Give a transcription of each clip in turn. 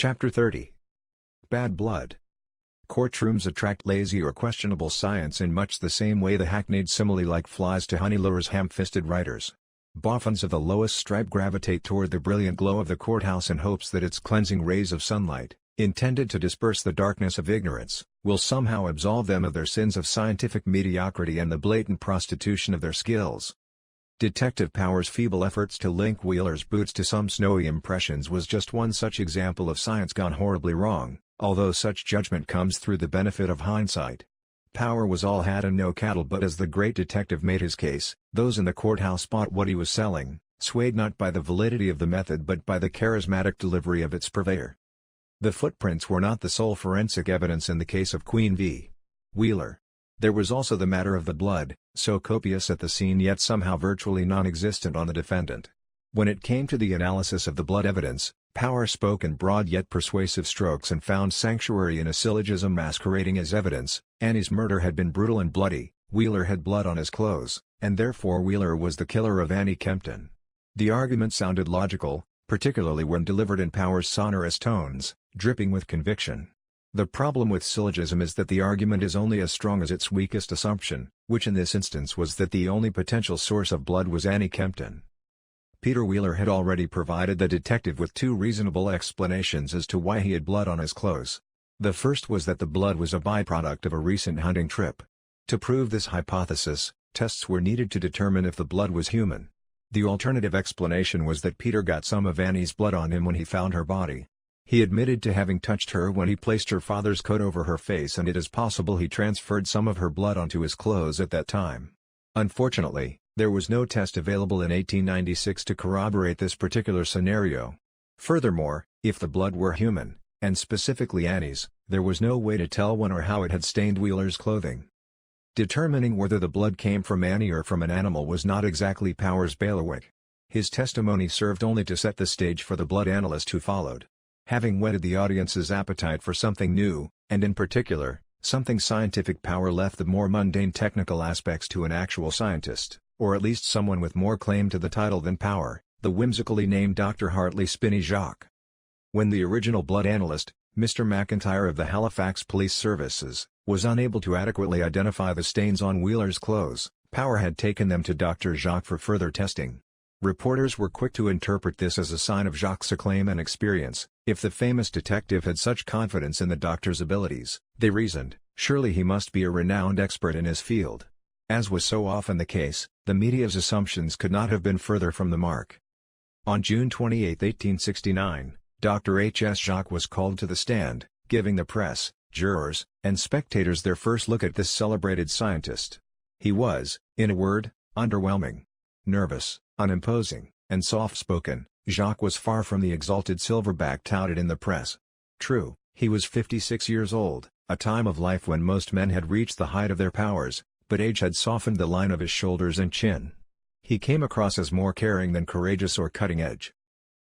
Chapter 30. Bad Blood. Courtrooms attract lazy or questionable science in much the same way the hackneyed simile like flies to honey lures ham-fisted writers. Boffins of the lowest stripe gravitate toward the brilliant glow of the courthouse in hopes that its cleansing rays of sunlight, intended to disperse the darkness of ignorance, will somehow absolve them of their sins of scientific mediocrity and the blatant prostitution of their skills. Detective Power's feeble efforts to link Wheeler's boots to some snowy impressions was just one such example of science gone horribly wrong, although such judgment comes through the benefit of hindsight. Power was all hat and no cattle, but as the great detective made his case, those in the courthouse bought what he was selling, swayed not by the validity of the method but by the charismatic delivery of its purveyor. The footprints were not the sole forensic evidence in the case of Queen v. Wheeler. There was also the matter of the blood, so copious at the scene yet somehow virtually non-existent on the defendant. When it came to the analysis of the blood evidence, Power spoke in broad yet persuasive strokes and found sanctuary in a syllogism masquerading as evidence. Annie's murder had been brutal and bloody, Wheeler had blood on his clothes, and therefore Wheeler was the killer of Annie Kempton. The argument sounded logical, particularly when delivered in Power's sonorous tones, dripping with conviction. The problem with syllogism is that the argument is only as strong as its weakest assumption, which in this instance was that the only potential source of blood was Annie Kempton. Peter Wheeler had already provided the detective with two reasonable explanations as to why he had blood on his clothes. The first was that the blood was a byproduct of a recent hunting trip. To prove this hypothesis, tests were needed to determine if the blood was human. The alternative explanation was that Peter got some of Annie's blood on him when he found her body. He admitted to having touched her when he placed her father's coat over her face, and it is possible he transferred some of her blood onto his clothes at that time. Unfortunately, there was no test available in 1896 to corroborate this particular scenario. Furthermore, if the blood were human, and specifically Annie's, there was no way to tell when or how it had stained Wheeler's clothing. Determining whether the blood came from Annie or from an animal was not exactly Power's bailiwick. His testimony served only to set the stage for the blood analyst who followed. Having whetted the audience's appetite for something new, and in particular, something scientific, Power left the more mundane technical aspects to an actual scientist, or at least someone with more claim to the title than Power, the whimsically named Dr. Hartley Spinney Jacques. When the original blood analyst, Mr. McIntyre of the Halifax Police Services, was unable to adequately identify the stains on Wheeler's clothes, Power had taken them to Dr. Jacques for further testing. Reporters were quick to interpret this as a sign of Jacques' acclaim and experience. If the famous detective had such confidence in the doctor's abilities, they reasoned, surely he must be a renowned expert in his field. As was so often the case, the media's assumptions could not have been further from the mark. On June 28, 1869, Dr. H.S. Jacques was called to the stand, giving the press, jurors, and spectators their first look at this celebrated scientist. He was, in a word, underwhelming. Nervous, unimposing, and soft-spoken, Jacques was far from the exalted silverback touted in the press. True, he was 56 years old, a time of life when most men had reached the height of their powers, but age had softened the line of his shoulders and chin. He came across as more caring than courageous or cutting-edge.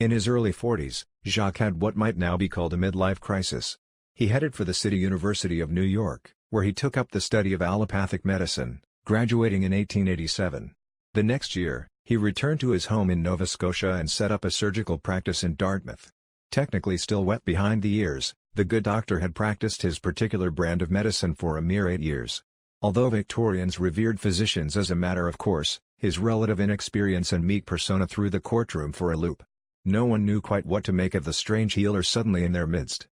In his early 40s, Jacques had what might now be called a midlife crisis. He headed for the City University of New York, where he took up the study of allopathic medicine, graduating in 1887. The next year, he returned to his home in Nova Scotia and set up a surgical practice in Dartmouth. Technically still wet behind the ears, the good doctor had practiced his particular brand of medicine for a mere 8 years. Although Victorians revered physicians as a matter of course, his relative inexperience and meek persona threw the courtroom for a loop. No one knew quite what to make of the strange healer suddenly in their midst.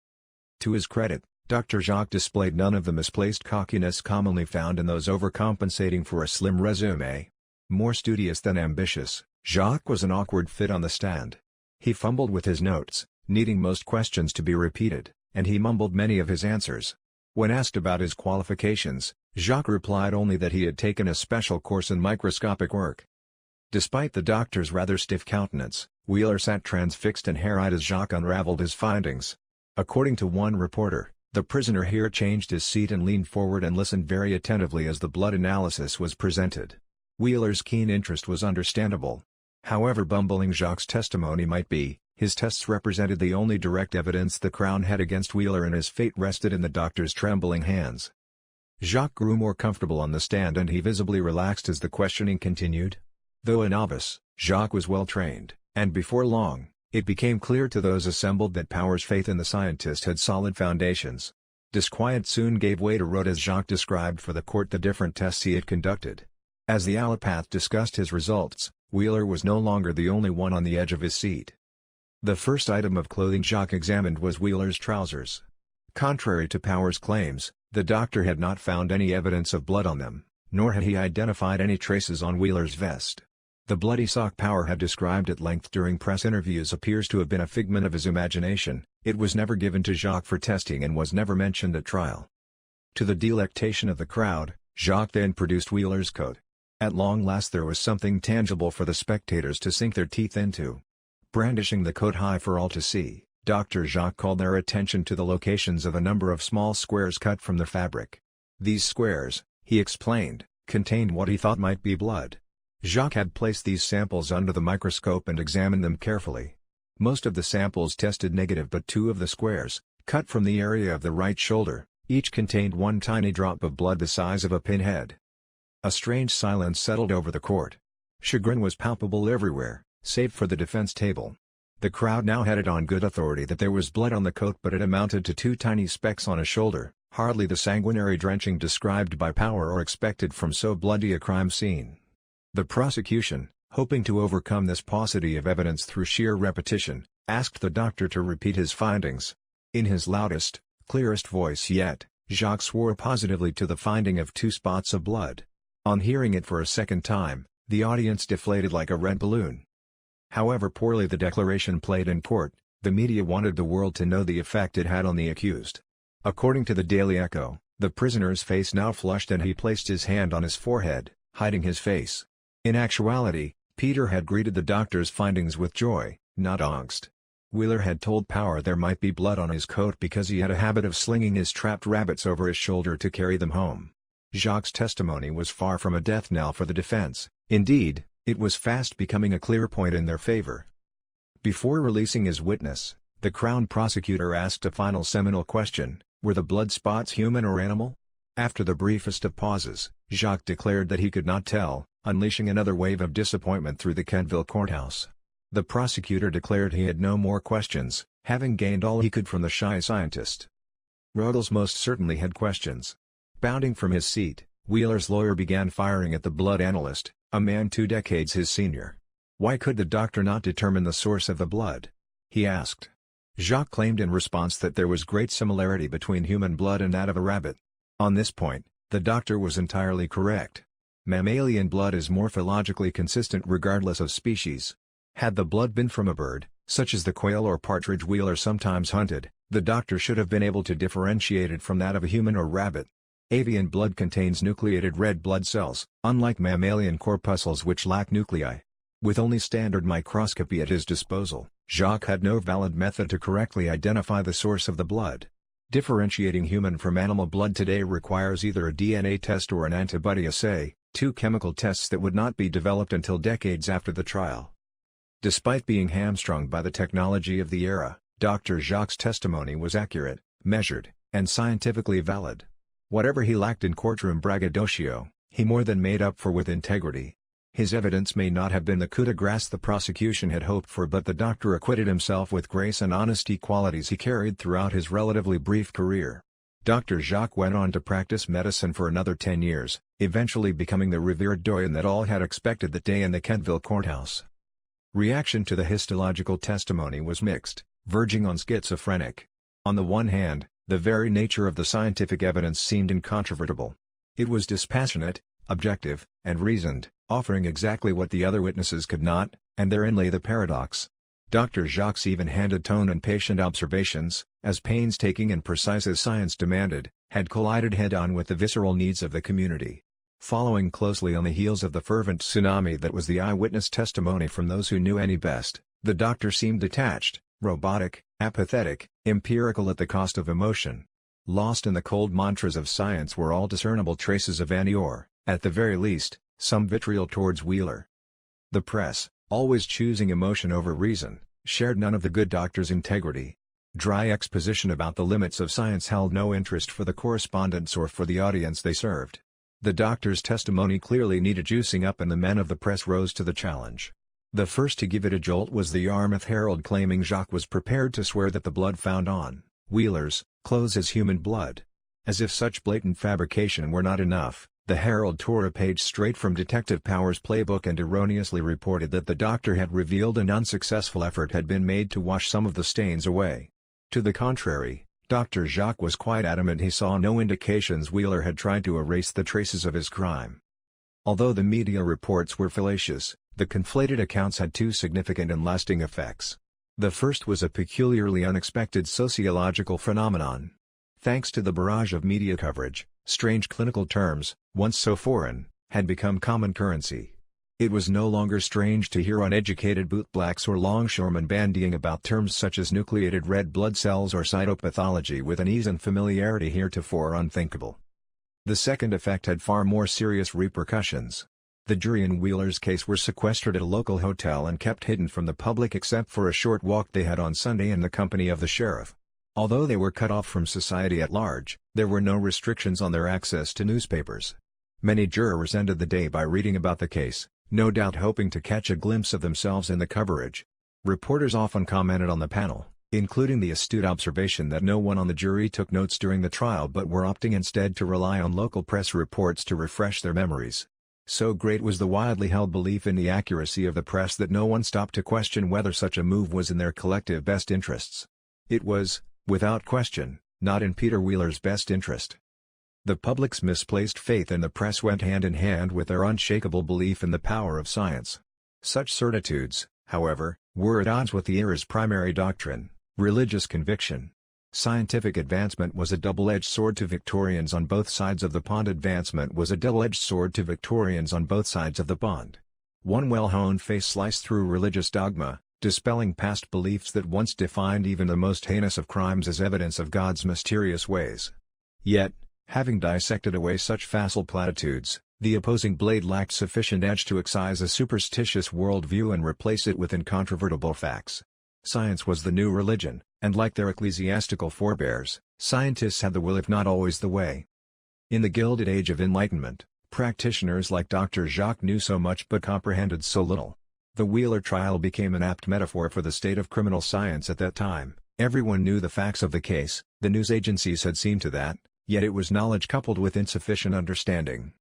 To his credit, Dr. Jacques displayed none of the misplaced cockiness commonly found in those overcompensating for a slim resume. More studious than ambitious, Jacques was an awkward fit on the stand. He fumbled with his notes, needing most questions to be repeated, and he mumbled many of his answers. When asked about his qualifications, Jacques replied only that he had taken a special course in microscopic work. Despite the doctor's rather stiff countenance, Wheeler sat transfixed and hair-eyed as Jacques unraveled his findings. According to one reporter, the prisoner here changed his seat and leaned forward and listened very attentively as the blood analysis was presented. Wheeler's keen interest was understandable. However bumbling Jacques' testimony might be, his tests represented the only direct evidence the Crown had against Wheeler, and his fate rested in the doctor's trembling hands. Jacques grew more comfortable on the stand and he visibly relaxed as the questioning continued. Though a novice, Jacques was well trained, and before long, It became clear to those assembled that Power's faith in the scientist had solid foundations. Disquiet soon gave way to Rhodes as Jacques described for the court the different tests he had conducted. As the allopath discussed his results, Wheeler was no longer the only one on the edge of his seat. The first item of clothing Jacques examined was Wheeler's trousers. Contrary to Power's claims, the doctor had not found any evidence of blood on them, nor had he identified any traces on Wheeler's vest. The bloody sock Power had described at length during press interviews appears to have been a figment of his imagination. It was never given to Jacques for testing and was never mentioned at trial. To the delectation of the crowd, Jacques then produced Wheeler's coat. At long last there was something tangible for the spectators to sink their teeth into. Brandishing the coat high for all to see, Dr. Jacques called their attention to the locations of a number of small squares cut from the fabric. These squares, he explained, contained what he thought might be blood. Jacques had placed these samples under the microscope and examined them carefully. Most of the samples tested negative, but two of the squares, cut from the area of the right shoulder, each contained one tiny drop of blood the size of a pinhead. A strange silence settled over the court. Chagrin was palpable everywhere, save for the defense table. The crowd now had it on good authority that there was blood on the coat, but it amounted to two tiny specks on a shoulder, hardly the sanguinary drenching described by Power or expected from so bloody a crime scene. The prosecution, hoping to overcome this paucity of evidence through sheer repetition, asked the doctor to repeat his findings. In his loudest, clearest voice yet, Jacques swore positively to the finding of two spots of blood. On hearing it for a second time, the audience deflated like a red balloon. However poorly the declaration played in court, the media wanted the world to know the effect it had on the accused. According to the Daily Echo, the prisoner's face now flushed and he placed his hand on his forehead, hiding his face. In actuality, Peter had greeted the doctor's findings with joy, not angst. Wheeler had told Power there might be blood on his coat because he had a habit of slinging his trapped rabbits over his shoulder to carry them home. Jacques' testimony was far from a death knell for the defense. Indeed, it was fast becoming a clear point in their favor. Before releasing his witness, the Crown prosecutor asked a final seminal question: were the blood spots human or animal? After the briefest of pauses, Jacques declared that he could not tell, unleashing another wave of disappointment through the Kentville courthouse. The prosecutor declared he had no more questions, having gained all he could from the shy scientist. Rhodes most certainly had questions. Bounding from his seat, Wheeler's lawyer began firing at the blood analyst, a man 2 decades his senior. Why could the doctor not determine the source of the blood? He asked. Jacques claimed in response that there was great similarity between human blood and that of a rabbit. On this point, the doctor was entirely correct. Mammalian blood is morphologically consistent regardless of species. Had the blood been from a bird, such as the quail or partridge Wheeler sometimes hunted, the doctor should have been able to differentiate it from that of a human or rabbit. Avian blood contains nucleated red blood cells, unlike mammalian corpuscles which lack nuclei. With only standard microscopy at his disposal, Jacques had no valid method to correctly identify the source of the blood. Differentiating human from animal blood today requires either a DNA test or an antibody assay, two chemical tests that would not be developed until decades after the trial. Despite being hamstrung by the technology of the era, Dr. Jacques' testimony was accurate, measured, and scientifically valid. Whatever he lacked in courtroom braggadocio, he more than made up for with integrity. His evidence may not have been the coup de grace the prosecution had hoped for, but the doctor acquitted himself with grace and honesty, qualities he carried throughout his relatively brief career. Dr. Jacques went on to practice medicine for another 10 years, eventually becoming the revered doyen that all had expected that day in the Kentville courthouse. Reaction to the histological testimony was mixed, verging on schizophrenic. On the one hand, the very nature of the scientific evidence seemed incontrovertible. It was dispassionate, objective, and reasoned, offering exactly what the other witnesses could not, and therein lay the paradox. Dr. Jacques' even-handed tone and patient observations, as painstaking and precise as science demanded, had collided head-on with the visceral needs of the community. Following closely on the heels of the fervent tsunami that was the eyewitness testimony from those who knew any best, the doctor seemed detached, robotic, apathetic, empirical at the cost of emotion. Lost in the cold mantras of science were all discernible traces of any or, at the very least, some vitriol towards Wheeler. The press, always choosing emotion over reason, shared none of the good doctor's integrity. Dry exposition about the limits of science held no interest for the correspondents or for the audience they served. The doctor's testimony clearly needed juicing up, and the men of the press rose to the challenge. The first to give it a jolt was the Yarmouth Herald, claiming Jacques was prepared to swear that the blood found on Wheeler's clothes is human blood. As if such blatant fabrication were not enough, the Herald tore a page straight from Detective Power's playbook and erroneously reported that the doctor had revealed an unsuccessful effort had been made to wash some of the stains away. To the contrary, Dr. Jacques was quite adamant he saw no indications Wheeler had tried to erase the traces of his crime. Although the media reports were fallacious, the conflated accounts had two significant and lasting effects. The first was a peculiarly unexpected sociological phenomenon. Thanks to the barrage of media coverage, strange clinical terms, once so foreign, had become common currency. It was no longer strange to hear uneducated bootblacks or longshoremen bandying about terms such as nucleated red blood cells or cytopathology with an ease and familiarity heretofore unthinkable. The second effect had far more serious repercussions. The jury in Wheeler's case were sequestered at a local hotel and kept hidden from the public except for a short walk they had on Sunday in the company of the sheriff. Although they were cut off from society at large, there were no restrictions on their access to newspapers. Many jurors ended the day by reading about the case, no doubt hoping to catch a glimpse of themselves in the coverage. Reporters often commented on the panel, including the astute observation that no one on the jury took notes during the trial but were opting instead to rely on local press reports to refresh their memories. So great was the widely held belief in the accuracy of the press that no one stopped to question whether such a move was in their collective best interests. It was, without question, not in Peter Wheeler's best interest. The public's misplaced faith in the press went hand in hand with their unshakable belief in the power of science. Such certitudes, however, were at odds with the era's primary doctrine, religious conviction. Scientific advancement was a double-edged sword to Victorians on both sides of the pond. Advancement was a double-edged sword to Victorians on both sides of the pond. One well-honed face sliced through religious dogma, dispelling past beliefs that once defined even the most heinous of crimes as evidence of God's mysterious ways. Yet, having dissected away such facile platitudes, the opposing blade lacked sufficient edge to excise a superstitious worldview and replace it with incontrovertible facts. Science was the new religion, and like their ecclesiastical forebears, scientists had the will if not always the way. In the Gilded Age of Enlightenment, practitioners like Dr. Jacques knew so much but comprehended so little. The Wheeler trial became an apt metaphor for the state of criminal science at that time. Everyone knew the facts of the case, the news agencies had seen to that, yet it was knowledge coupled with insufficient understanding.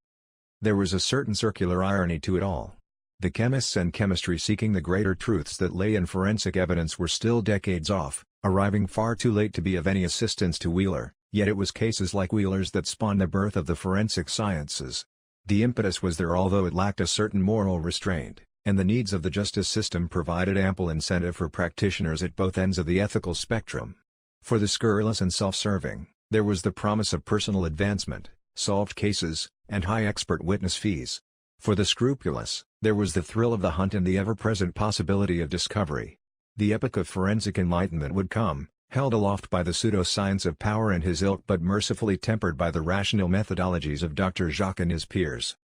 There was a certain circular irony to it all. The chemists and chemistry seeking the greater truths that lay in forensic evidence were still decades off, arriving far too late to be of any assistance to Wheeler, yet it was cases like Wheeler's that spawned the birth of the forensic sciences. The impetus was there, although it lacked a certain moral restraint, and the needs of the justice system provided ample incentive for practitioners at both ends of the ethical spectrum. For the scurrilous and self-serving, there was the promise of personal advancement, solved cases, and high expert witness fees. For the scrupulous, there was the thrill of the hunt and the ever-present possibility of discovery. The epoch of forensic enlightenment would come, held aloft by the pseudo-science of Power and his ilk but mercifully tempered by the rational methodologies of Dr. Jacques and his peers.